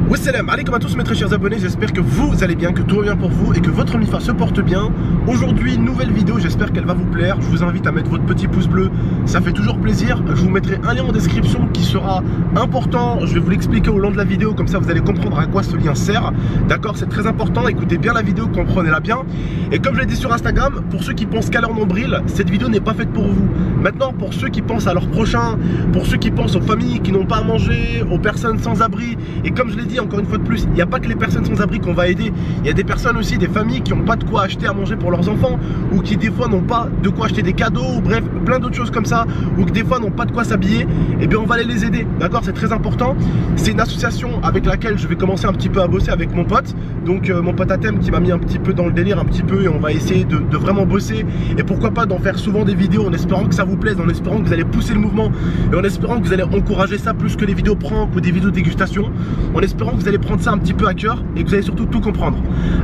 Wassalam alaikum à tous mes très chers abonnés, j'espère que vous allez bien, que tout va bien pour vous et que votre MIFA se porte bien. Aujourd'hui, nouvelle vidéo, j'espère qu'elle va vous plaire. Je vous invite à mettre votre petit pouce bleu, ça fait toujours plaisir. Je vous mettrai un lien en description qui sera important, je vais vous l'expliquer au long de la vidéo, comme ça vous allez comprendre à quoi ce lien sert. D'accord, c'est très important, écoutez bien la vidéo, comprenez-la bien. Et comme je l'ai dit sur Instagram, pour ceux qui pensent qu'à leur nombril, cette vidéo n'est pas faite pour vous. Maintenant, pour ceux qui pensent à leurs prochains, pour ceux qui pensent aux familles qui n'ont pas à manger, aux personnes sans abri, et comme je l'ai dit encore une fois de plus, il n'y a pas que les personnes sans abri qu'on va aider, il y a des personnes aussi, des familles qui n'ont pas de quoi acheter à manger pour leurs enfants, ou qui des fois n'ont pas de quoi acheter des cadeaux, ou bref, plein d'autres choses comme ça, ou qui des fois n'ont pas de quoi s'habiller. Et bien on va aller les aider, d'accord, c'est très important. C'est une association avec laquelle je vais commencer un petit peu à bosser avec mon pote, donc mon pote Atem qui m'a mis un petit peu dans le délire un petit peu, et on va essayer de vraiment bosser, et pourquoi pas d'en faire souvent des vidéos en espérant que ça vous plaise, en espérant que vous allez pousser le mouvement, et en espérant que vous allez encourager ça plus que les vidéos prank ou des vidéos dégustation, en espérant que vous allez prendre ça un petit peu à cœur et que vous allez surtout tout comprendre.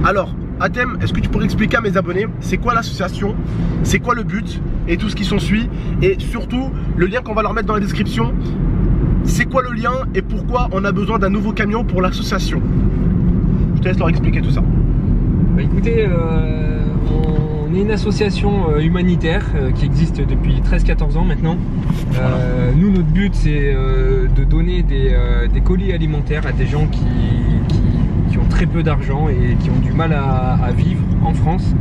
Alors Atem, est-ce que tu pourrais expliquer à mes abonnés c'est quoi l'association, c'est quoi le but et tout ce qui s'ensuit, et surtout le lien qu'on va leur mettre dans la description, c'est quoi le lien et pourquoi on a besoin d'un nouveau camion pour l'association? Je te laisse leur expliquer tout ça. Bah écoutez, on est une association humanitaire qui existe depuis 13-14 ans maintenant. Voilà. Nous, notre but c'est de donner des colis alimentaires à des gens qui ont très peu d'argent et qui ont du mal à vivre en France.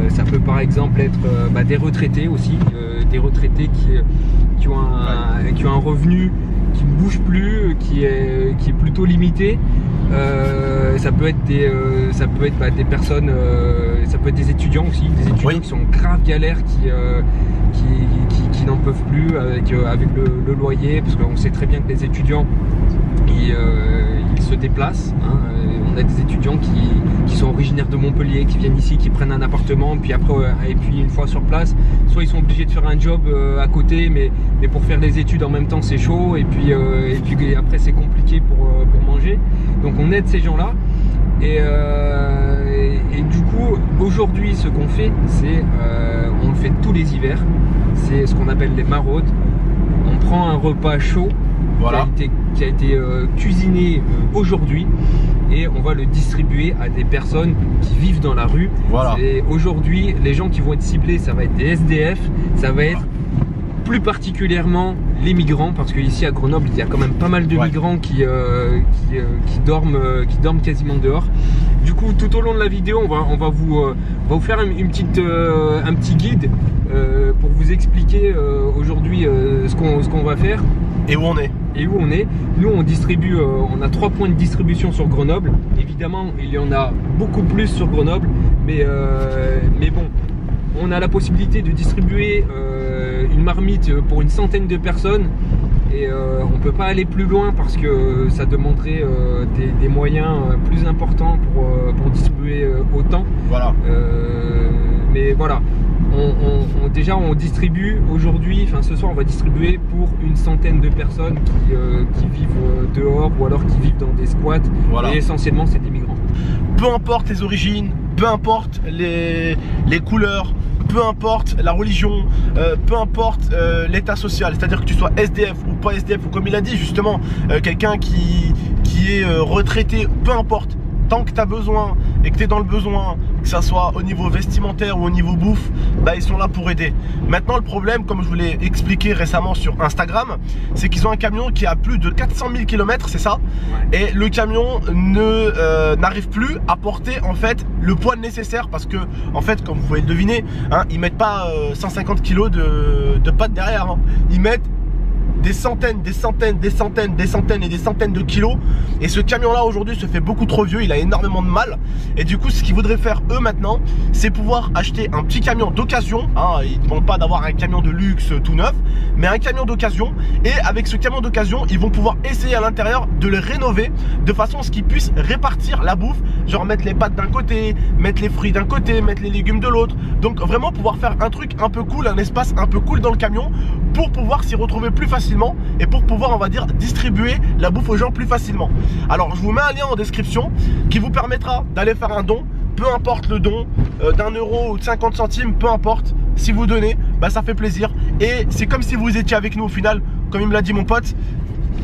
Ça peut par exemple être des retraités aussi, des retraités qui ont un revenu qui ne bouge plus, qui est plutôt limité. Ça peut être des personnes, ça peut être des étudiants aussi, des étudiants qui sont grave galères, qui n'en peuvent plus avec le loyer, parce qu'on sait très bien que les étudiants ils se déplacent, hein. On a des étudiants qui sont originaires de Montpellier, qui viennent ici, qui prennent un appartement, puis après, et puis une fois sur place, soit ils sont obligés de faire un job à côté, mais pour faire les études en même temps c'est chaud, et puis après c'est compliqué pour manger. Donc on aide ces gens-là. Et du coup, aujourd'hui, ce qu'on fait, c'est on le fait tous les hivers. C'est ce qu'on appelle les maraudes. On prend un repas chaud, voilà, qui a été cuisiné aujourd'hui, et on va le distribuer à des personnes qui vivent dans la rue. Voilà. Et aujourd'hui, les gens qui vont être ciblés, ça va être des SDF, ça va être plus particulièrement les migrants, parce qu'ici à Grenoble il y a quand même pas mal de migrants qui dorment quasiment dehors. Du coup, tout au long de la vidéo, on va vous faire un petit guide pour vous expliquer aujourd'hui ce qu'on va faire et où on est. Nous on distribue, on a 3 points de distribution sur Grenoble. Évidemment il y en a beaucoup plus sur Grenoble, mais bon, on a la possibilité de distribuer une marmite pour une centaine de personnes, et on ne peut pas aller plus loin parce que ça demanderait des moyens plus importants pour distribuer autant. Voilà. Mais voilà, déjà on distribue aujourd'hui, enfin ce soir on va distribuer pour une centaine de personnes qui vivent dehors, ou alors qui vivent dans des squats, et essentiellement c'est des migrants. Peu importe les origines, peu importe les couleurs, peu importe la religion, peu importe l'état social, c'est-à-dire que tu sois SDF ou pas SDF, ou comme il a dit justement, quelqu'un qui est retraité, peu importe, tant que tu as besoin et que tu es dans le besoin, que ça soit au niveau vestimentaire ou au niveau bouffe, ils sont là pour aider. Maintenant le problème, comme je vous l'ai expliqué récemment sur Instagram, c'est qu'ils ont un camion qui a plus de 400 000 km, c'est ça, et le camion n'arrive plus à porter en fait le poids nécessaire, parce que en fait, comme vous pouvez le deviner, hein, ils mettent pas 150 kg de pâtes derrière, hein. Ils mettent des centaines et des centaines de kilos, et ce camion là aujourd'hui se fait beaucoup trop vieux, il a énormément de mal, et du coup ce qu'ils voudraient faire eux maintenant, c'est pouvoir acheter un petit camion d'occasion, hein. Ils ne demandent pas d'avoir un camion de luxe tout neuf, mais un camion d'occasion, et avec ce camion d'occasion ils vont pouvoir essayer à l'intérieur de le rénover de façon à ce qu'ils puissent répartir la bouffe, genre mettre les pâtes d'un côté, mettre les fruits d'un côté, mettre les légumes de l'autre, donc vraiment pouvoir faire un truc un peu cool, un espace un peu cool dans le camion, pour pouvoir s'y retrouver plus facilement et pour pouvoir, on va dire, distribuer la bouffe aux gens plus facilement. Alors je vous mets un lien en description qui vous permettra d'aller faire un don, peu importe le don, d'1 euro ou de 50 centimes, peu importe, si vous donnez, ça fait plaisir, et c'est comme si vous étiez avec nous au final, comme il me l'a dit mon pote.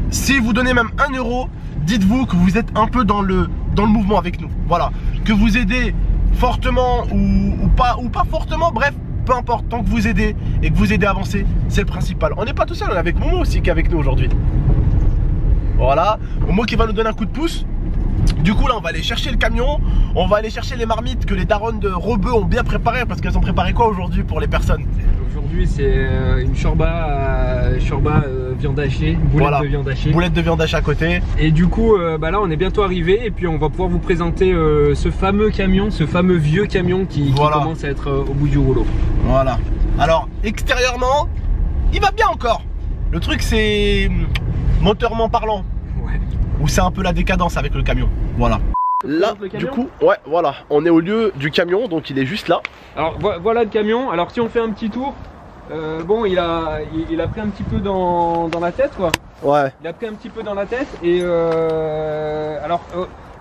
Si vous donnez même 1 euro, dites-vous que vous êtes un peu dans le mouvement avec nous. Voilà, que vous aidez fortement ou pas fortement, bref, peu importe, tant que vous aidez et que vous aidez à avancer, c'est le principal. On n'est pas tout seul, on est avec Momo aussi qui est avec nous aujourd'hui. Voilà, Momo qui va nous donner un coup de pouce. Du coup là on va aller chercher le camion, on va aller chercher les marmites que les darons de Rebeu ont bien préparées, parce qu'elles ont préparé quoi aujourd'hui pour les personnes? Aujourd'hui c'est une shorba viande hachée, boulette de viande hachée. Boulette de viande hachée à côté. Et du coup là on est bientôt arrivé et puis on va pouvoir vous présenter ce fameux camion, ce fameux vieux camion qui commence à être au bout du rouleau. Voilà. Alors extérieurement, il va bien encore. Le truc c'est moteurement parlant. Ouais. Où c'est un peu la décadence avec le camion. Voilà. Là, du coup, ouais, voilà, on est au lieu du camion, donc il est juste là. Alors voilà le camion. Alors si on fait un petit tour, bon, il a pris un petit peu dans la tête, quoi. Ouais. Il a pris un petit peu dans la tête et alors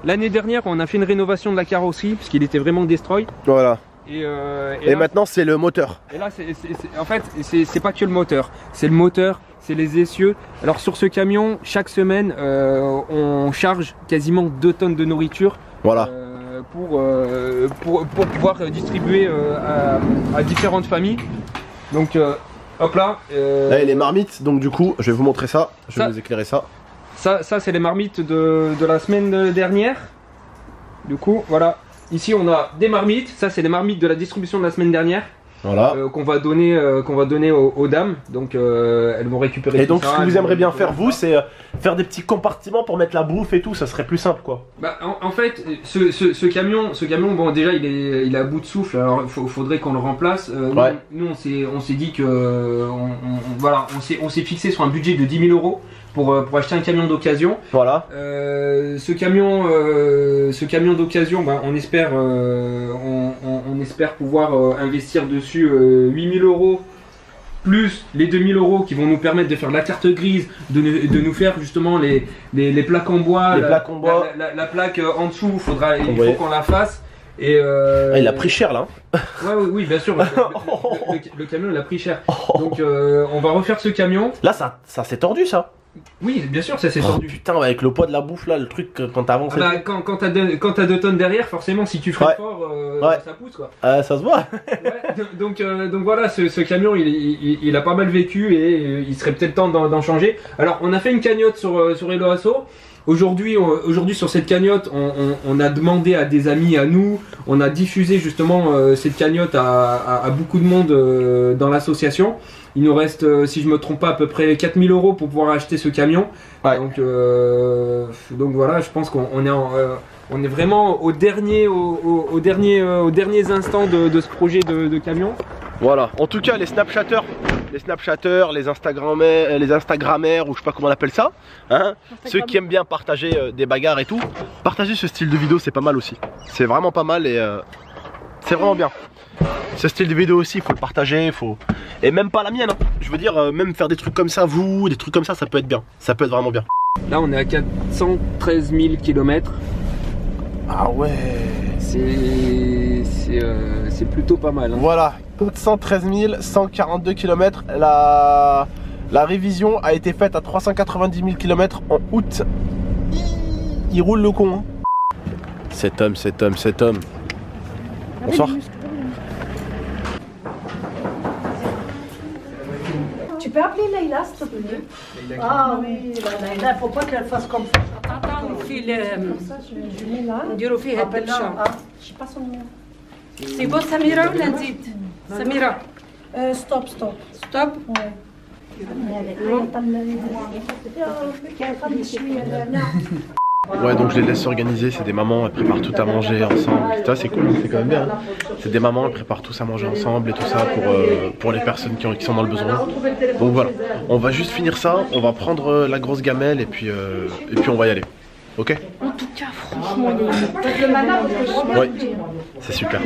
l'année dernière, on a fait une rénovation de la carrosserie parce qu'il était vraiment destroy. Voilà. Et là, maintenant c'est le moteur. Et là en fait c'est pas que le moteur, c'est le moteur, c'est les essieux. Alors sur ce camion, chaque semaine on charge quasiment 2 tonnes de nourriture. Voilà. Pour pouvoir distribuer à différentes familles. Donc hop là. Là il y a les marmites, donc du coup je vais vous montrer ça, je vais vous éclairer ça. Ça c'est les marmites de la semaine dernière. Du coup voilà. Ici on a des marmites, ça c'est les marmites de la distribution de la semaine dernière. Voilà. Qu'on va donner aux dames, donc elles vont récupérer. Et donc ça, ce que vous aimeriez bien faire vous, c'est faire des petits compartiments pour mettre la bouffe et tout, ça serait plus simple quoi. Bah, en fait, ce camion, bon déjà il est à bout de souffle, alors il faudrait qu'on le remplace. Ouais. Nous on s'est dit que voilà, on s'est fixé sur un budget de 10 000 € pour acheter un camion d'occasion. Voilà. Ce camion d'occasion, bah, on espère pouvoir investir dessus 8 000 € plus les 2 000 € qui vont nous permettre de faire la carte grise, de nous faire justement les plaques en bois. La plaque en dessous, il faut qu'on la fasse. Et il a pris cher là. Ouais, oui, bien sûr. Le camion il a pris cher. Donc on va refaire ce camion. Là ça s'est tordu ça. Oui, bien sûr, ça s'est tordu. Putain, avec le poids de la bouffe là, le truc quand t'avances. Ah bah, quand t'as 2 tonnes derrière, forcément, si tu freines fort, ça pousse quoi. Ça se voit. Ouais, donc voilà, ce camion il a pas mal vécu et il serait peut-être temps d'en changer. Alors, on a fait une cagnotte sur Hello Asso. Aujourd'hui sur cette cagnotte, on a demandé à des amis à nous, on a diffusé justement cette cagnotte à beaucoup de monde dans l'association. Il nous reste, si je me trompe pas, à peu près 4 000 € pour pouvoir acheter ce camion. Ouais. Donc voilà, je pense qu'on est on est vraiment aux derniers instants de ce projet de camion. Voilà. En tout cas, les Snapchatters, les Instagrammers, ou je sais pas comment on appelle ça, hein, ceux qui aiment bien partager des bagarres et tout, partager ce style de vidéo, c'est pas mal aussi. C'est vraiment pas mal et c'est vraiment bien. Ce style de vidéo aussi, il faut le partager, et même pas la mienne, hein. Je veux dire, même faire des trucs comme ça, des trucs comme ça, ça peut être bien. Ça peut être vraiment bien. Là, on est à 413 000 km. Ah ouais. C'est plutôt pas mal, hein. Voilà, 413 142 km. La révision a été faite à 390 000 km en août. Il roule le con, hein. Cet homme. Bonsoir. Tu peux appeler Leïla, s'il te plaît? Ah oui, Leïla, il faut pas qu'elle fasse comme ça. Attends, je mets là. Je sais pas son numéro. C'est bon, Samira ou Nadid? Samira. Stop. Stop? Ouais. Ouais, donc je les laisse s'organiser, c'est des mamans, elles préparent tout à manger ensemble. C'est cool, c'est quand même bien. C'est des mamans, elles préparent tous à manger ensemble et tout ça pour les personnes qui sont dans le besoin. Donc voilà, on va juste finir ça, on va prendre la grosse gamelle et puis on va y aller. Ok? En tout cas, franchement, ouais, c'est super.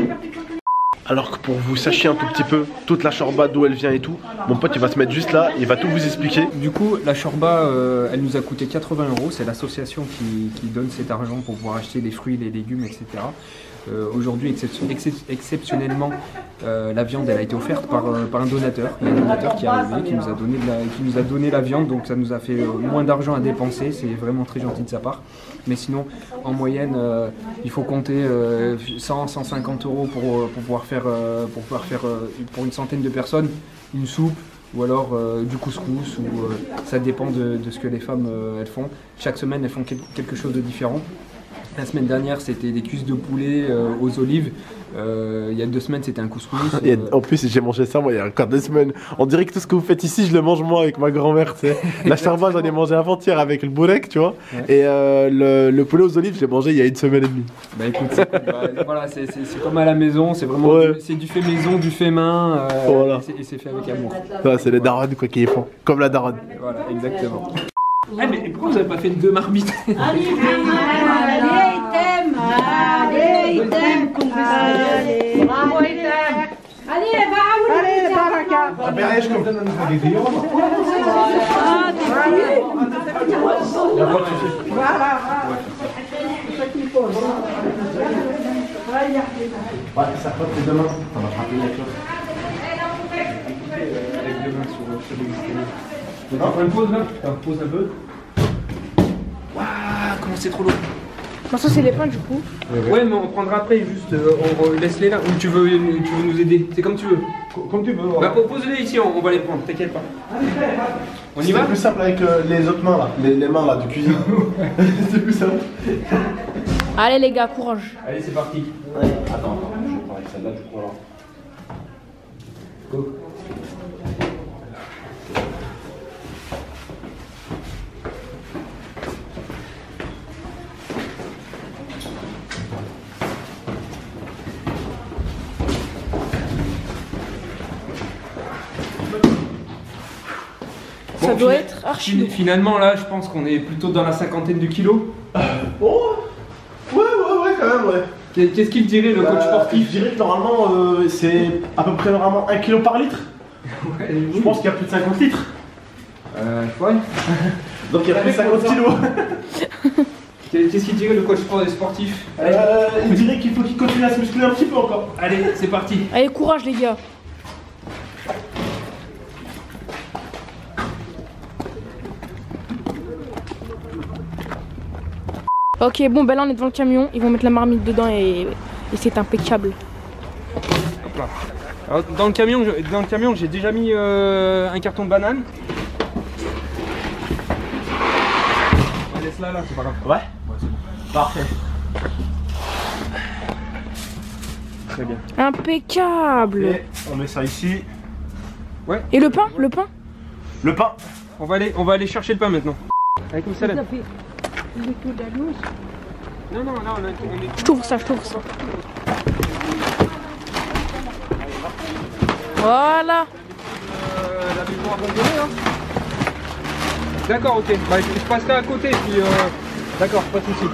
Alors que pour vous sachiez un tout petit peu toute la shorba, d'où elle vient et tout, mon pote il va se mettre juste là, il va tout vous expliquer. Du coup, la shorba, elle nous a coûté 80 €. C'est l'association qui donne cet argent pour pouvoir acheter les fruits, les légumes, etc. Aujourd'hui, exceptionnellement, la viande elle a été offerte par un donateur. Il y a un donateur qui est arrivé, qui nous a donné la viande, donc ça nous a fait moins d'argent à dépenser. C'est vraiment très gentil de sa part. Mais sinon, en moyenne, il faut compter 100-150 € pour pouvoir faire pour une centaine de personnes une soupe. Ou alors du couscous, ou ça dépend de ce que les femmes elles font. Chaque semaine elles font quelque chose de différent. La semaine dernière c'était des cuisses de poulet aux olives. Il y a 2 semaines c'était un couscous. En plus j'ai mangé ça moi il y a encore 2 semaines. On dirait que tout ce que vous faites ici je le mange moi avec ma grand-mère. La charba j'en ai mangé avant-hier avec le bourek tu vois. Ouais. Et le poulet aux olives j'ai mangé il y a 1 semaine et demie. Bah écoute voilà, c'est comme à la maison, c'est vraiment c'est du fait maison, du fait main voilà. Et c'est fait avec amour. C'est les darons quoi qui les font, comme la daronne. Voilà exactement. Ah mais pourquoi vous avez pas fait 2 marmites? Allez, ça pote demain. On va frapper la chose. On va faire une pause là? Pause un peu. Waouh, comment c'est trop lourd. Non, ça c'est les pains du coup. Ouais, mais on prendra après, juste on laisse-les là. Ou tu veux nous aider? C'est comme tu veux. Comme tu veux. Bah pose-les ici, on va les prendre, t'inquiète pas. On y va? C'est plus simple avec les autres mains là, les mains là de cuisine. C'est plus simple. Allez les gars, courage. Allez, c'est parti. Ouais. Attends, je vais prendre avec celle-là du coup alors. Go. Ça doit être archi. Finalement là, je pense qu'on est plutôt dans la 50aine de kilos. Oh ouais, quand même, ouais. Qu'est-ce qu'il dirait le coach sportif? Je dirais que normalement c'est à peu près normalement 1 kg par litre. Ouais, je pense qu'il y a plus de 50 litres. Ouais. Donc il y a plus de 50 kilos. Qu'est-ce qu'il dirait le coach sportif? Il dirait qu'il faut qu'il continue à se muscler un petit peu encore. Allez, c'est parti. Allez, courage les gars. Ok, bon, ben là on est devant le camion, ils vont mettre la marmite dedans et c'est impeccable. Hop là. Alors, dans le camion, j'ai déjà mis un carton de banane. On laisse là, c'est pas grave. Ouais, c'est bon. Parfait. Très bien. Impeccable. Et on met ça ici. Ouais. Et le pain? Le pain? On va aller chercher le pain maintenant. Avec une salade. Non, là on est... Je t'ouvre ça. Voilà. La maison abandonnée hein. D'accord, ok. Bah, je passerai à côté puis... D'accord, pas de soucis.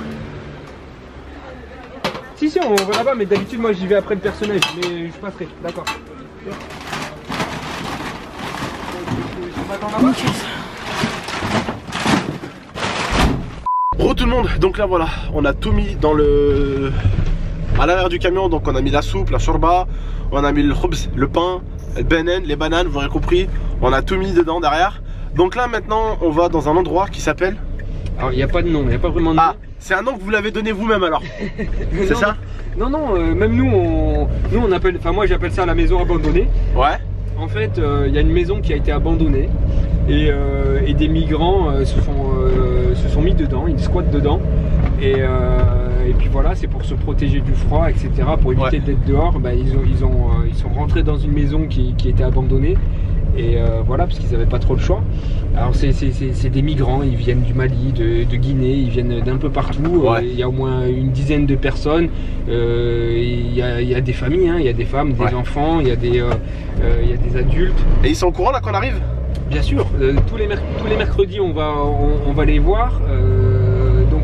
Si, on va là-bas, mais d'habitude moi j'y vais après le personnage, mais je passerai, d'accord. On m'attend là-bas. Tout le monde, donc là voilà, on a tout mis dans à l'arrière du camion, donc on a mis la soupe, la shorba, on a mis le khubz, le pain, le benen, les bananes, vous aurez compris, on a tout mis dedans derrière. Donc là maintenant on va dans un endroit qui s'appelle... Alors il n'y a pas de nom, il n'y a pas vraiment de nom. Ah, c'est un nom que vous l'avez donné vous-même alors. C'est ça? Non, même nous on appelle, enfin moi j'appelle ça la maison abandonnée. Ouais. En fait il y a une maison qui a été abandonnée et des migrants se sont mis dedans, ils squattent dedans et puis voilà, c'est pour se protéger du froid, etc. Pour éviter d'être dehors, bah, ils sont rentrés dans une maison qui était abandonnée et voilà, parce qu'ils n'avaient pas trop le choix. Alors c'est des migrants, ils viennent du Mali, de Guinée, ils viennent d'un peu partout. Il y a au moins une dizaine de personnes, il y a des familles, hein, il y a des femmes, des enfants, il y a des adultes. Et ils sont au courant là qu'on arrive? Bien sûr, tous les mercredis on va les voir, donc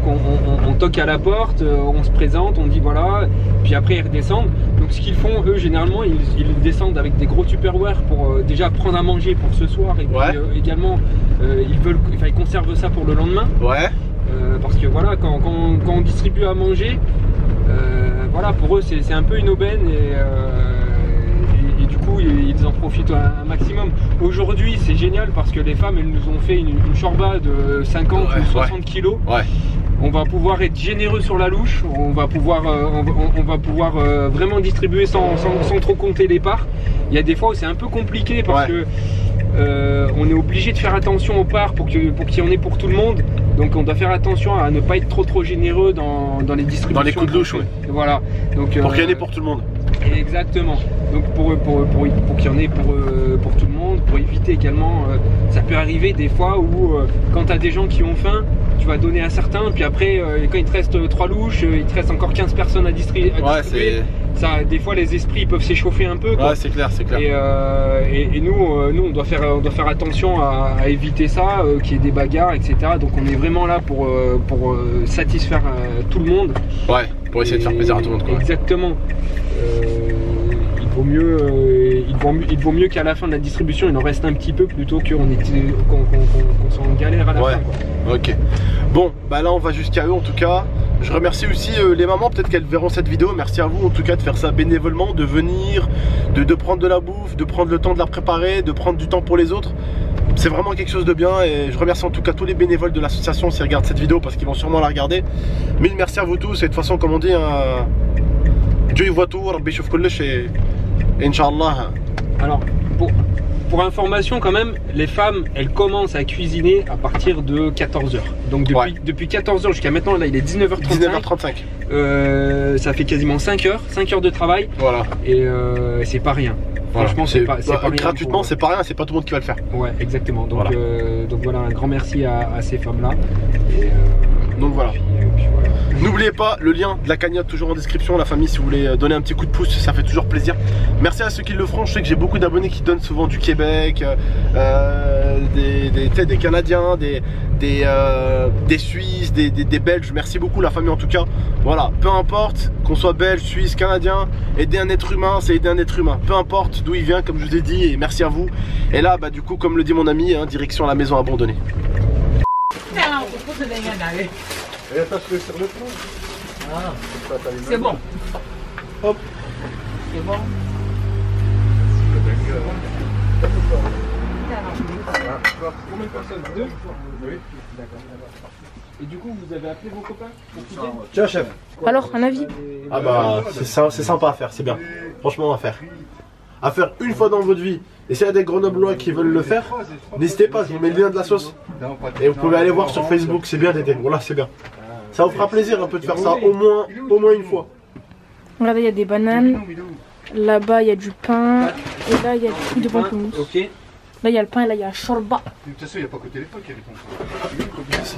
on toque à la porte, on se présente, on dit voilà, puis après ils redescendent. Donc Donc ce qu'ils font, eux, généralement, ils descendent avec des gros Tupperware pour déjà prendre à manger pour ce soir. Et puis également, ils conservent ça pour le lendemain. Ouais. Parce que voilà, quand on distribue à manger, voilà, pour eux, c'est un peu une aubaine. Et du coup, ils en profitent un maximum. Aujourd'hui, c'est génial parce que les femmes, elles nous ont fait une chorba de 50 ou 60 kilos. Ouais. On va pouvoir être généreux sur la louche, on va pouvoir vraiment distribuer sans trop compter les parts. Il y a des fois où c'est un peu compliqué parce que on est obligé de faire attention aux parts pour qu'il y en ait pour tout le monde. Donc on doit faire attention à ne pas être trop généreux dans les distributions. Dans les coups de louche, oui. Voilà. Donc, pour qu'il y en ait pour tout le monde. Exactement. Donc pour qu'il y en ait pour tout le monde, pour éviter également, ça peut arriver des fois où quand tu as des gens qui ont faim, tu vas donner à certains, puis après quand il te reste 3 louches, il te reste encore 15 personnes à distribuer. Ça, des fois les esprits peuvent s'échauffer un peu. Quoi. Ouais, c'est clair, c'est clair. Et nous on doit faire attention à éviter ça, qu'il y ait des bagarres, etc. Donc on est vraiment là pour satisfaire tout le monde. Ouais, pour essayer de faire plaisir à tout le monde. Quoi. Exactement. Il vaut mieux qu'à la fin de la distribution il en reste un petit peu plutôt qu'on soit en galère à la fin. Quoi. Ok. Bon, bah là on va jusqu'à eux en tout cas. Je remercie aussi les mamans, peut-être qu'elles verront cette vidéo. Merci à vous en tout cas de faire ça bénévolement, de venir, de prendre de la bouffe, de prendre le temps de la préparer, de prendre du temps pour les autres. C'est vraiment quelque chose de bien et je remercie en tout cas tous les bénévoles de l'association s'ils regardent cette vidéo parce qu'ils vont sûrement la regarder. Mille merci à vous tous et de toute façon comme on dit, Dieu il voit tout, Rabbi Chouf Kullesh et Inch'Allah. Alors pour information quand même, les femmes elles commencent à cuisiner à partir de 14 h. Donc depuis 14 h jusqu'à maintenant, là il est 19h35. 19h35. Ça fait quasiment 5 heures de travail. Voilà. Et c'est pas rien. Franchement, c'est pas rien. Gratuitement, c'est pas rien, c'est pas tout le monde qui va le faire. Ouais, exactement. Donc voilà, un grand merci à ces femmes-là. Donc voilà. Voilà. N'oubliez pas le lien de la cagnotte toujours en description, la famille, si vous voulez donner un petit coup de pouce, ça fait toujours plaisir. Merci à ceux qui le feront. Je sais que j'ai beaucoup d'abonnés qui donnent souvent du Québec, des Canadiens, des Suisses, des Belges. Merci beaucoup la famille en tout cas. Voilà, peu importe qu'on soit belge, suisse, canadien, aider un être humain, c'est aider un être humain. Peu importe d'où il vient, comme je vous ai dit, et merci à vous. Et là, bah du coup, comme le dit mon ami, direction la maison abandonnée. Et attache-le sur le tronc. Ah, c'est bon. Hop. C'est bon. Combien de personnes? 2? Oui. D'accord. Et du coup, vous avez appelé vos copains pour quitter? Tiens, chef. Alors, un avis? Ah bah, c'est sympa à faire, c'est bien. Franchement, à faire. À faire une fois dans votre vie. Et s'il y a des Grenoblois qui veulent le faire, n'hésitez pas, je vous mets le lien de la sauce. Et vous pouvez aller voir sur Facebook, c'est bien d'aider. Voilà, c'est bien. Ça vous fera plaisir un peu de faire ça, au moins une fois. Regardez, il y a des bananes. Là-bas, il y a du pain. Et là, il y a du pamplemousse. Okay. Là, il y a le pain et là, il y a la shorba. De toute façon, il n'y a pas que téléphone qui a des pamplemousses.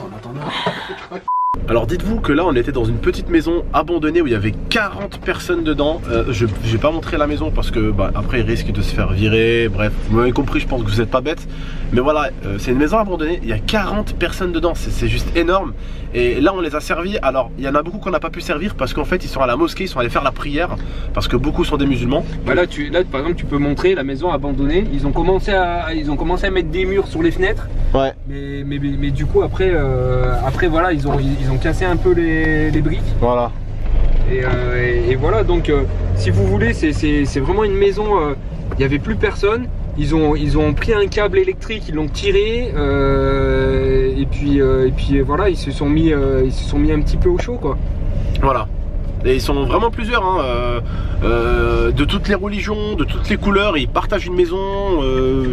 Alors dites-vous que là on était dans une petite maison abandonnée où il y avait 40 personnes dedans. Je vais pas montrer la maison parce que après il risque de se faire virer. Bref, vous m'avez compris, je pense que vous n'êtes pas bêtes. Mais voilà, c'est une maison abandonnée, il y a 40 personnes dedans, c'est juste énorme. Et là on les a servis. Alors il y en a beaucoup qu'on n'a pas pu servir parce qu'en fait ils sont à la mosquée, ils sont allés faire la prière. Parce que beaucoup sont des musulmans. Bah là par exemple tu peux montrer la maison abandonnée. Ils ont commencé à mettre des murs sur les fenêtres. Ouais. Mais du coup après voilà ils ont cassé un peu les briques. Voilà. Et voilà, donc si vous voulez, c'est vraiment une maison. Il n'y avait plus personne. Ils ont pris un câble électrique, ils l'ont tiré. Et puis voilà, ils se sont mis un petit peu au chaud, quoi. Voilà. Et ils sont vraiment plusieurs, hein, de toutes les religions, de toutes les couleurs, et ils partagent une maison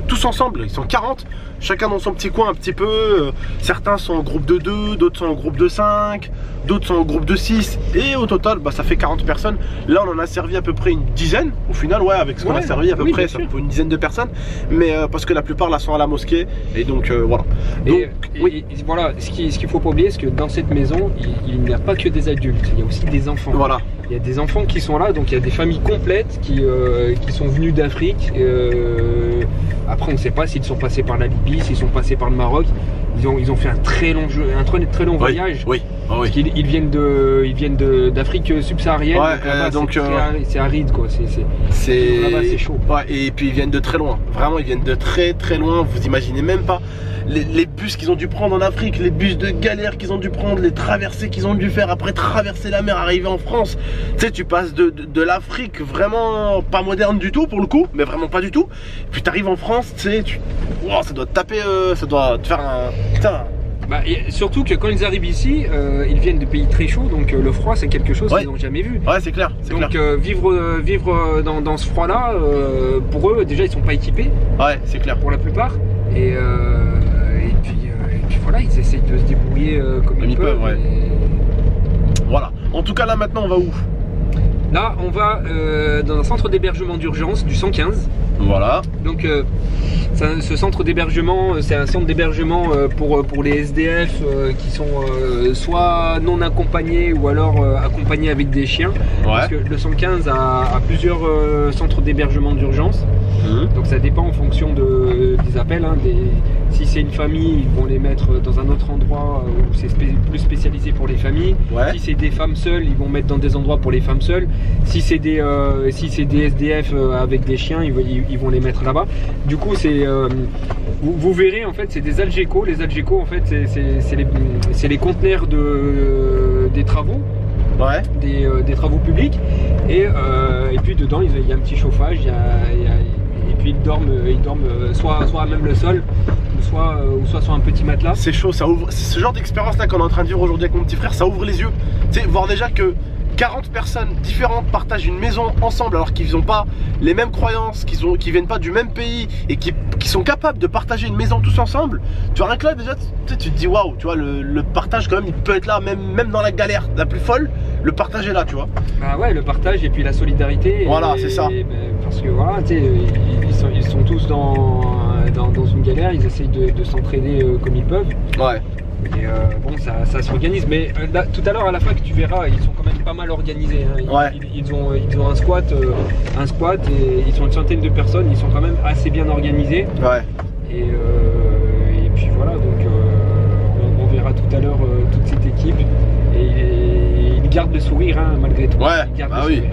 tous ensemble. Ils sont 40, chacun dans son petit coin un petit peu. Certains sont en groupe de 2, d'autres sont en groupe de 5, d'autres sont en groupe de 6. Et au total, ça fait 40 personnes. Là, on en a servi à peu près une dizaine. Au final, ouais, avec ce qu'on a servi à peu près, ça fait une dizaine de personnes. Mais parce que la plupart là sont à la mosquée. Et donc voilà. Donc, et voilà, ce qu'il faut pas oublier, c'est que dans cette maison, il n'y a pas que des adultes, il y a aussi des enfants. Voilà. Il y a des enfants qui sont là, donc il y a des familles complètes qui sont venues d'Afrique. Après, on ne sait pas s'ils sont passés par la Libye, s'ils sont passés par le Maroc. Ils ont fait un très long voyage. Oui. Ah oui. Parce qu'ils viennent d'Afrique subsaharienne. Ouais, donc c'est aride quoi. Là-bas c'est chaud. Ouais, et puis ils viennent de très loin. Vraiment, ils viennent de très loin. Vous imaginez même pas les bus qu'ils ont dû prendre en Afrique, les bus de galère qu'ils ont dû prendre, les traversées qu'ils ont dû faire après traverser la mer, arriver en France. Tu sais, tu passes de l'Afrique vraiment pas moderne du tout pour le coup, mais vraiment pas du tout. Puis tu arrives en France, tu sais, wow, ça doit te taper, ça doit te faire un... Putain. Bah, et surtout que quand ils arrivent ici, ils viennent de pays très chauds, donc le froid c'est quelque chose qu'ils n'ont jamais vu. Ouais, c'est clair. Donc vivre dans ce froid-là, pour eux déjà ils sont pas équipés. Ouais, c'est clair. Pour la plupart. Et puis voilà, ils essayent de se débrouiller comme ils peuvent. Ouais. Voilà. En tout cas là maintenant on va où? Là on va dans un centre d'hébergement d'urgence du 115. Voilà. Donc ce centre d'hébergement, c'est un centre d'hébergement pour les SDF qui sont soit non accompagnés ou alors accompagnés avec des chiens. Ouais. Parce que le 115 a plusieurs centres d'hébergement d'urgence. Donc ça dépend en fonction des appels. Hein, si c'est une famille, ils vont les mettre dans un autre endroit où c'est plus spécialisé pour les familles. Ouais. Si c'est des femmes seules, ils vont mettre dans des endroits pour les femmes seules. Si c'est des SDF avec des chiens, ils vont les mettre là-bas. Du coup, vous verrez en fait, c'est des Algeco. Les Algeco, en fait, c'est les conteneurs des travaux. Ouais. Des travaux publics. Et puis dedans, il y a un petit chauffage. Et puis ils dorment soit à même le sol, ou soit sur un petit matelas. C'est chaud, ça ouvre. Ce genre d'expérience là qu'on est en train de vivre aujourd'hui avec mon petit frère, ça ouvre les yeux. Tu sais, voir déjà que 40 personnes différentes partagent une maison ensemble alors qu'ils n'ont pas les mêmes croyances, qu'ils viennent pas du même pays et qui sont capables de partager une maison tous ensemble. Tu vois, rien que là déjà, tu te dis waouh, tu vois, le partage quand même, il peut être là, même dans la galère la plus folle, le partage est là, tu vois. Bah ouais, le partage et puis la solidarité. Voilà, c'est ça. Parce que voilà, tu sais, ils sont tous dans une galère, ils essayent de s'entraider comme ils peuvent. Ouais. Et bon, ça s'organise, mais là, tout à l'heure à la fac tu verras, ils sont quand même pas mal organisés. Hein. Ils ont un squat et ils sont une centaine de personnes, ils sont quand même assez bien organisés. Ouais. Et puis voilà, donc on verra tout à l'heure toute cette équipe et ils gardent le sourire hein, malgré tout. Ouais, bah oui.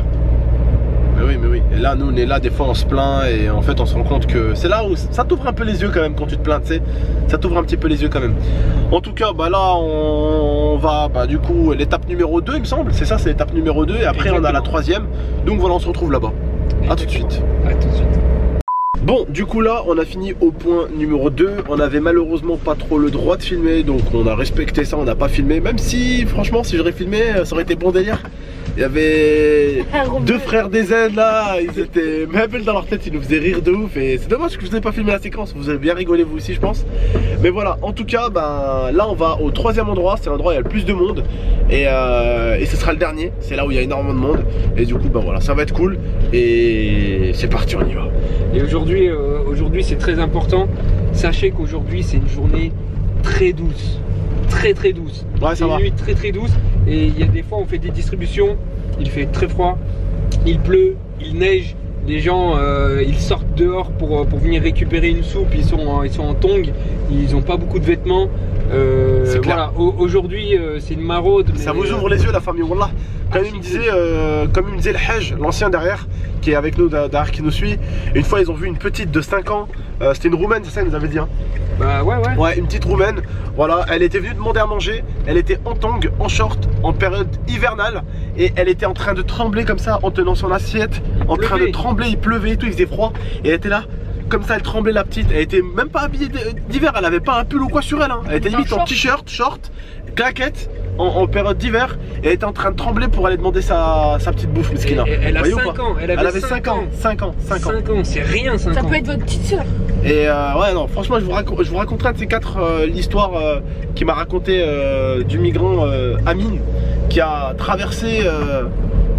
Mais oui, et là nous on est là, des fois on se plaint et en fait on se rend compte que c'est là où ça t'ouvre un peu les yeux quand même quand tu te plains, tu sais. Ça t'ouvre un petit peu les yeux quand même. En tout cas, bah là on va, du coup l'étape numéro 2 il me semble, c'est ça, c'est l'étape numéro 2 et après exactement. On a la 3e. Donc voilà, on se retrouve là-bas. A tout de suite. À tout de suite. Bon, du coup là on a fini au point numéro 2. On avait malheureusement pas trop le droit de filmer, donc on a respecté ça, on n'a pas filmé. Même si franchement si j'aurais filmé ça aurait été bon délire. Il y avait deux frères des Z là, ils étaient même dans leur tête, ils nous faisaient rire de ouf. Et c'est dommage que je vous ai pas filmé la séquence, vous avez bien rigolé vous aussi je pense. Mais voilà, en tout cas là on va au 3e endroit, c'est l'endroit où il y a le plus de monde. Et ce sera le dernier, c'est là où il y a énormément de monde. Et du coup voilà, ça va être cool. Et c'est parti, on y va. Et aujourd'hui c'est très important. Sachez qu'aujourd'hui c'est une journée très douce. Très douce. Ouais, c'est une nuit très douce. Et il y a des fois on fait des distributions, il fait très froid, il pleut, il neige. Les gens ils sortent dehors pour venir récupérer une soupe, ils sont en tongs, ils n'ont pas beaucoup de vêtements. Voilà, aujourd'hui c'est une maraude. Ça vous ouvre les yeux la famille, wallah. Comme il me disait le Hajj, l'ancien derrière, qui est avec nous derrière, qui nous suit, une fois ils ont vu une petite de 5 ans, c'était une roumaine, c'est ça, ils nous avait dit hein. Bah ouais. Ouais, une petite roumaine, voilà, elle était venue demander à manger, elle était en tongs, en short, en période hivernale, et elle était en train de trembler comme ça, en tenant son assiette, en train de trembler, il pleuvait et tout, il faisait froid, et elle était là, comme ça elle tremblait la petite, elle était même pas habillée d'hiver, elle avait pas un pull ou quoi sur elle, hein. Elle était limite en t-shirt, short, claquette, en période d'hiver, et elle était en train de trembler pour aller demander sa petite bouffe, Miskina. Elle a 5 ans, elle avait 5 ans, 5 ans, c'est rien 5 ans. Ça peut être votre petite soeur. Et ouais non, franchement je vous raconterai un de ces quatre l'histoire qui m'a raconté du migrant Amine qui a traversé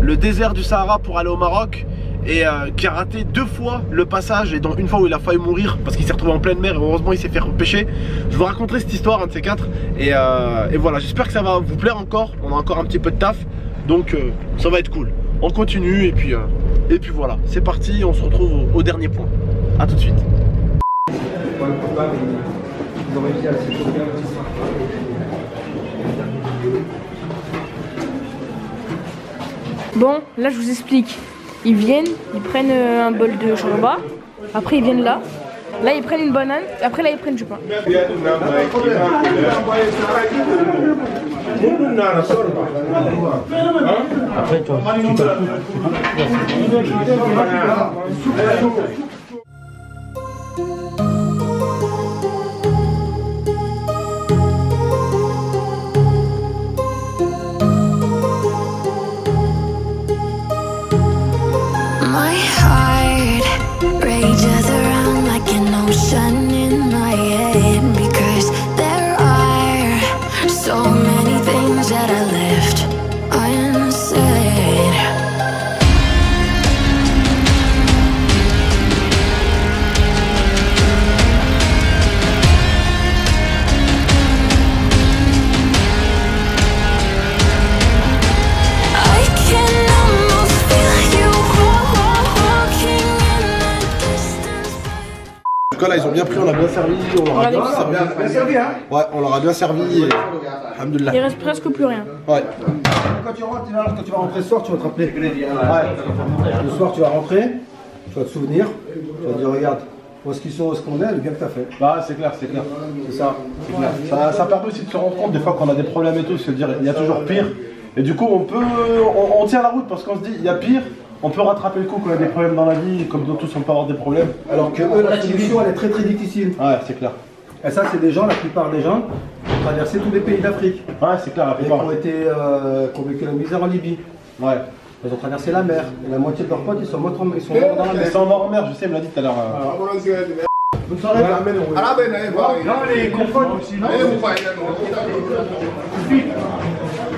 le désert du Sahara pour aller au Maroc et qui a raté 2 fois le passage et dont une fois où il a failli mourir parce qu'il s'est retrouvé en pleine mer et heureusement il s'est fait repêcher. Je vous raconterai cette histoire, un de ces quatre, et voilà, j'espère que ça va vous plaire encore. On a encore un petit peu de taf, donc ça va être cool. On continue et puis voilà, c'est parti, on se retrouve au dernier point. A tout de suite. Ils ont réussi à s'échauffer un petit peu. Bon, là je vous explique. Ils viennent, ils prennent un bol de shorba. Après ils viennent là. Là ils prennent une banane. Et après là ils prennent du pain. Après toi, My heart rages around like an ocean in my head, because there are so many things that I left unsaid. I can almost feel you walking in the distance. En tout cas là ils ont bien pris, on a bien servi, on leur a bien servi. Ouais, on leur a bien servi et alhamdoulilah. Il reste presque plus rien. Ouais. Quand tu rentres, quand tu vas rentrer ce soir, tu vas te rappeler. Ouais. Le soir, tu vas rentrer, tu vas te souvenir, tu vas te dire regarde, où est-ce qu'ils sont, où est-ce qu'on est, le bien que tu as fait. Bah c'est clair, c'est clair. C'est ça. Ça permet aussi de se rendre compte des fois qu'on a des problèmes et tout, se dire il y a toujours pire. Et du coup on tient la route parce qu'on se dit il y a pire, on peut rattraper le coup quand il y a des problèmes dans la vie, comme nous tous on peut avoir des problèmes. Alors que eux, la solution, elle est très très difficile. Ouais, c'est clair. Et ça, c'est des gens, la plupart des gens, qui ont traversé tous les pays d'Afrique. Ouais, c'est clair, la Et qui plupart. ont vécu la misère en Libye. Ouais. Ils ont traversé la mer. Et la moitié de leurs potes, ils sont morts dans la mer. Ils sont morts en mer, je sais, il me l'a dit tout à l'heure. Bonne soirée. Non, les compotes aussi, non?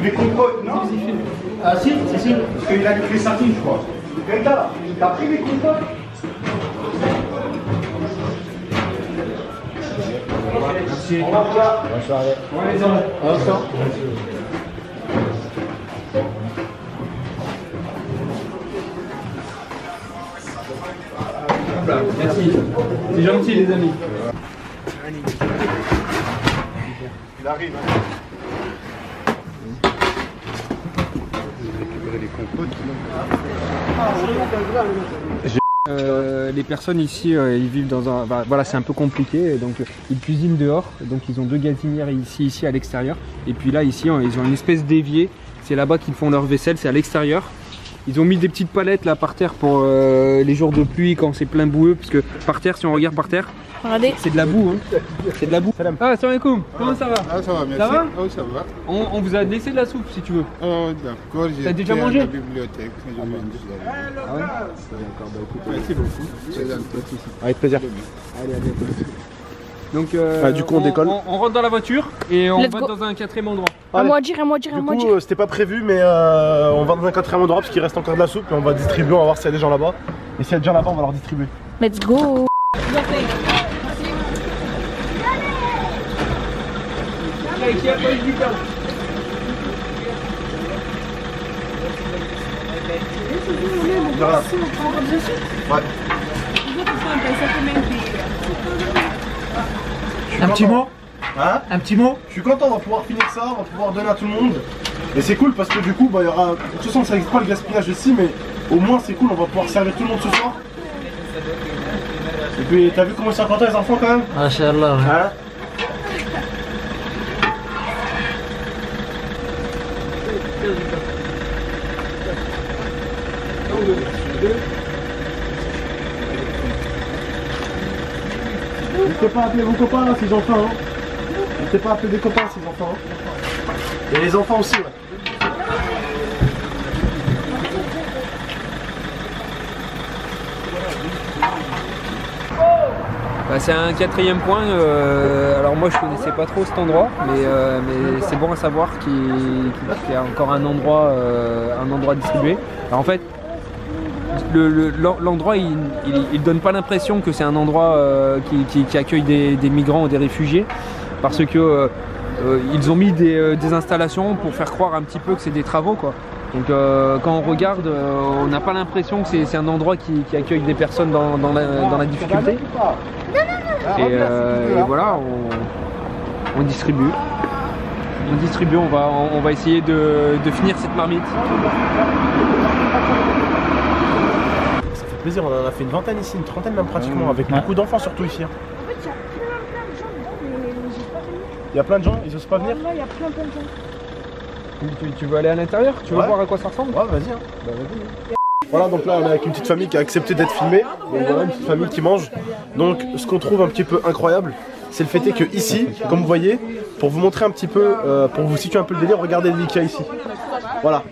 Les compotes, non? Ah si, si. Parce qu'il a les sardines, je crois. Quelqu'un, t'as pris les compotes? Merci. Au revoir. Bonne soirée. Ouais, les hommes. Au revoir. Merci. C'est gentil les amis. Il arrive. Récupérer les compotes. Les personnes ici, ils vivent dans un... voilà, c'est un peu compliqué, donc ils cuisinent dehors, donc ils ont 2 gazinières ici à l'extérieur. Et puis là, ici, ils ont une espèce d'évier, c'est là-bas qu'ils font leur vaisselle, c'est à l'extérieur. Ils ont mis des petites palettes là par terre pour les jours de pluie quand c'est plein boueux, parce que par terre, si on regarde par terre, Regardez. c'est de la boue, hein. C'est de la boue. Ah, salam alaikum. Comment ça va? Ah, ça va, merci. Ça va? Oh, ça va. On vous a laissé de la soupe si tu veux. Oh, d'accord. T'as déjà mangé? À la bibliothèque. Ah ouais? D'accord, bah écoute. Merci beaucoup. C'est gentil. Avec plaisir. Allez, à bientôt. Donc, du coup, on décolle. On rentre dans la voiture et on Let's va go. dans un 4e endroit. À moi dire, à moi dire, à Du moi dire. coup, c'était pas prévu, mais on va dans un 4e endroit parce qu'il reste encore de la soupe et on va distribuer, on va voir s'il y a des gens là-bas. Et s'il y a des gens là-bas, on va leur distribuer. Let's go. Ouais. Un petit mot? Hein? Un petit mot? Je suis content, on va pouvoir finir ça, on va pouvoir donner à tout le monde. Et c'est cool parce que du coup, bah, il y aura... De toute façon, ça n'existe pas le gaspillage ici, mais au moins c'est cool, on va pouvoir servir tout le monde ce soir. Et puis, t'as vu comment ils sont contents les enfants quand même? Machallah. Hein? N'hésitez pas à appeler vos copains là, ces enfants. Hein. N'hésitez pas à appeler des copains, ces enfants. Hein. Et les enfants aussi, ouais. Bah, c'est un 4e point. Alors moi je connaissais pas trop cet endroit, mais c'est bon à savoir qu'il y a encore un endroit distribué. Alors en fait, l'endroit il donne pas l'impression que c'est un endroit qui accueille des migrants ou des réfugiés, parce que ils ont mis des installations pour faire croire un petit peu que c'est des travaux, quoi. Donc quand on regarde, on n'a pas l'impression que c'est un endroit qui accueille des personnes dans la difficulté. Et voilà, on distribue. On distribue, on va essayer de finir cette marmite. Ça fait plaisir, on en a fait une vingtaine ici, une trentaine même pratiquement, avec beaucoup d'enfants surtout ici. Hein. Il y a plein de gens, ils osent pas venir? Là, il y a plein de gens. Tu veux aller à l'intérieur? Tu veux voir à quoi ça ressemble? Ouais, vas-y. Hein. Bah, vas-y. Voilà, donc là on est avec une petite famille qui a accepté d'être filmée. Donc voilà, une petite famille qui mange. Donc ce qu'on trouve un petit peu incroyable, c'est le fait est que ici, comme vous voyez, pour vous montrer un petit peu, pour vous situer un peu le délire, regardez le lit qu'il y a ici. Voilà.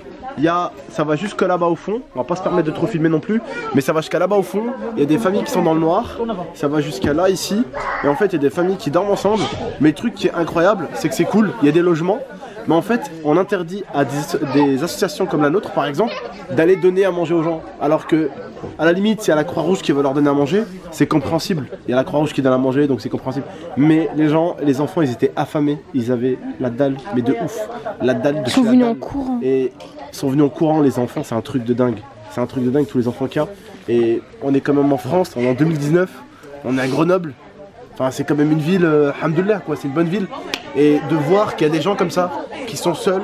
Ça va jusque là-bas au fond, on va pas se permettre de trop filmer non plus, mais ça va jusqu'à là-bas au fond, il y a des familles qui sont dans le noir, ça va jusqu'à là ici, et en fait il y a des familles qui dorment ensemble, mais le truc qui est incroyable, c'est que c'est cool, il y a des logements, mais en fait on interdit à des associations comme la nôtre par exemple, d'aller donner à manger aux gens, alors que à la limite c'est à la Croix-Rouge qui va leur donner à manger, c'est compréhensible, il y a la Croix-Rouge qui donne à manger donc c'est compréhensible, mais les enfants ils étaient affamés, ils avaient la dalle, mais de ouf, la dalle de Ils sont venus en courant. Et ils sont venus en courant les enfants, c'est un truc de dingue. C'est un truc de dingue tous les enfants qu'il y a. Et on est quand même en France, on est en 2019, on est à Grenoble. Enfin c'est quand même une ville, alhamdoulilah quoi, c'est une bonne ville. Et de voir qu'il y a des gens comme ça, qui sont seuls,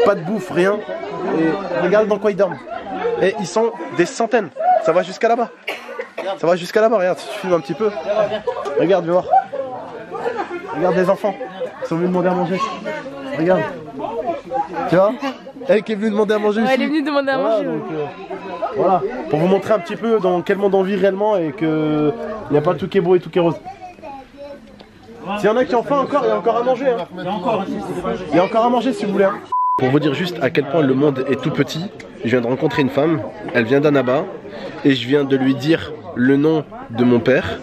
pas de bouffe, rien. Et regarde dans quoi ils dorment. Et ils sont des centaines, ça va jusqu'à là-bas. Ça va jusqu'à là-bas, regarde, si tu filmes un petit peu. Regarde, viens voir. Regarde les enfants, ils sont venus demander à manger. Regarde. Tu vois? Elle qui est venue demander à manger aussi. Elle est venue demander à manger. Donc, voilà, pour vous montrer un petit peu dans quel monde on vit réellement et que il n'y a pas tout qui est beau et tout qui est rose. S'il y en a qui ont faim encore, il y a encore à manger. Hein. Il y a encore à manger si vous voulez. Hein. Pour vous dire juste à quel point le monde est tout petit, je viens de rencontrer une femme, elle vient d'Annaba et je viens de lui dire le nom de mon père,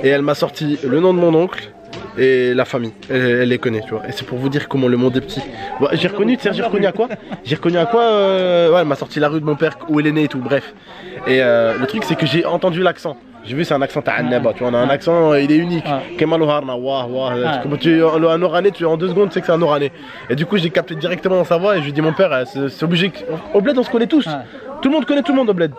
et elle m'a sorti le nom de mon oncle. Et la famille, elle les connaît, tu vois. Et c'est pour vous dire comment le monde est petit. Bon, j'ai reconnu, tu sais, j'ai reconnu à quoi? Ouais, elle m'a sorti la rue de mon père, où elle est née et tout, bref. Et le truc, c'est que j'ai entendu l'accent. J'ai vu, c'est un accent ta'annaba, tu vois, on a un accent, il est unique. Kemal Oharna, comme un Oranais, tu en 2 secondes, tu sais que c'est un Oranais. Et du coup, j'ai capté directement dans sa voix et je lui ai dit, mon père, c'est obligé. Au bled, on se connaît tous. Tout le monde connaît tout le monde au bled.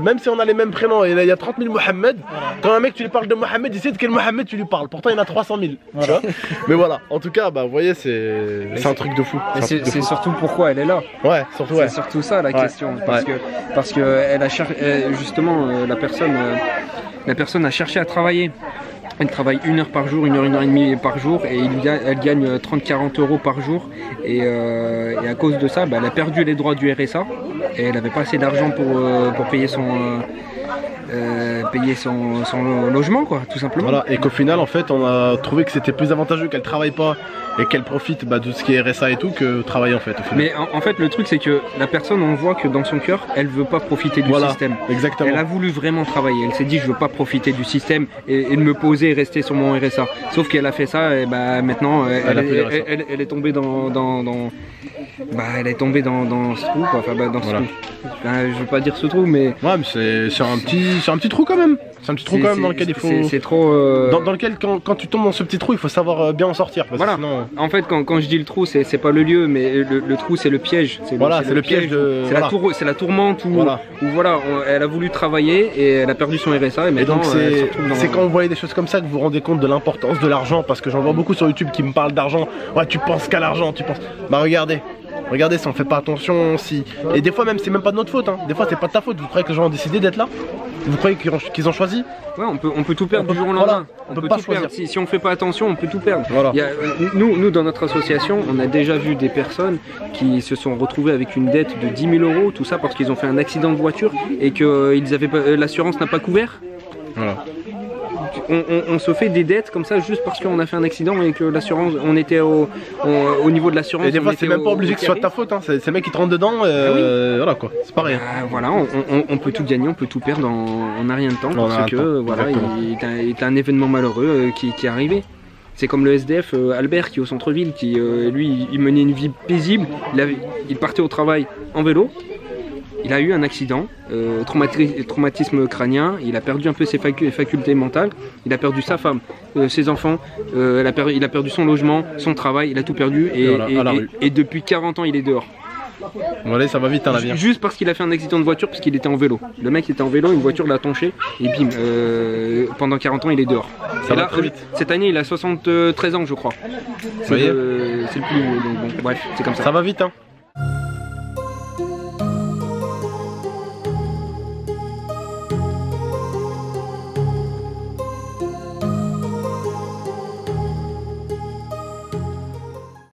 Même si on a les mêmes prénoms, il y a 30 000 Mohamed. Quand un mec tu lui parles de Mohamed, il sait de quel Mohamed tu lui parles. Pourtant il y en a 300 000. Tu vois. Mais voilà, en tout cas, bah, vous voyez, c'est un truc de fou. C'est surtout pourquoi elle est là. Ouais, surtout. C'est surtout ça la question. Parce que elle a justement la personne a cherché à travailler. Elle travaille 1 heure par jour, 1 heure et demie par jour et elle gagne 30-40 euros par jour et à cause de ça, bah, elle a perdu les droits du RSA et elle n'avait pas assez d'argent pour payer son logement quoi, tout simplement. Voilà, et qu'au final en fait on a trouvé que c'était plus avantageux qu'elle travaille pas et qu'elle profite de tout ce qui est RSA et tout que travailler en fait. Mais en fait le truc c'est que la personne, on voit que dans son cœur elle veut pas profiter du système. Exactement. Elle a voulu vraiment travailler, elle s'est dit je veux pas profiter du système et de me poser et rester sur mon RSA. Sauf qu'elle a fait ça et bah maintenant elle est tombée elle est tombée dans ce trou quoi, enfin dans ce trou. Je veux pas dire ce trou mais... Ouais mais c'est un petit trou quand même. C'est un petit trou quand même dans lequel il faut... C'est trop... Dans lequel quand tu tombes dans ce petit trou il faut savoir bien en sortir. Parce voilà. Que sinon... En fait quand je dis le trou c'est pas le lieu mais le trou c'est le piège. Voilà, c'est le piège de... C'est la tourmente où voilà, elle a voulu travailler et elle a perdu son RSA et maintenant donc c'est quand vous voyez des choses comme ça que vous vous rendez compte de l'importance de l'argent, parce que j'en vois beaucoup sur YouTube qui me parlent d'argent. Ouais, tu penses qu'à l'argent, tu penses... Bah regardez si on fait pas attention, et des fois même c'est même pas de notre faute, hein. Des fois c'est pas de ta faute, vous croyez que les gens ont décidé d'être là? Vous croyez qu'ils ont choisi? Ouais, on peut tout perdre du jour au lendemain. On peut pas tout perdre. Si on fait pas attention, on peut tout perdre. Voilà. Nous dans notre association, on a déjà vu des personnes qui se sont retrouvées avec une dette de 10 000 euros, tout ça parce qu'ils ont fait un accident de voiture et que l'assurance n'a pas couvert. Voilà. On se fait des dettes comme ça juste parce qu'on a fait un accident et que l'assurance, on était au niveau de l'assurance. Et des fois c'est même pas obligé que ce soit de ta faute, hein. C'est le mec qui te rentre dedans, voilà quoi, c'est pareil. Voilà, on peut tout gagner, on peut tout perdre en un rien de temps parce que voilà, il y a un événement malheureux qui est arrivé. C'est comme le SDF Albert qui est au centre-ville, qui lui il menait une vie paisible, il partait au travail en vélo. Il a eu un accident, traumatisme crânien, il a perdu un peu ses facultés mentales, il a perdu sa femme, ses enfants, il a perdu son logement, son travail, il a tout perdu et depuis 40 ans il est dehors. Voilà, ça va vite hein, la vie. Juste parce qu'il a fait un accident de voiture, parce qu'il était en vélo. Le mec était en vélo, une voiture l'a tanché, et bim, pendant 40 ans il est dehors. Ça va très vite. Cette année il a 73 ans je crois. C'est le plus... Donc, bon, bref, c'est comme ça. Ça va vite hein.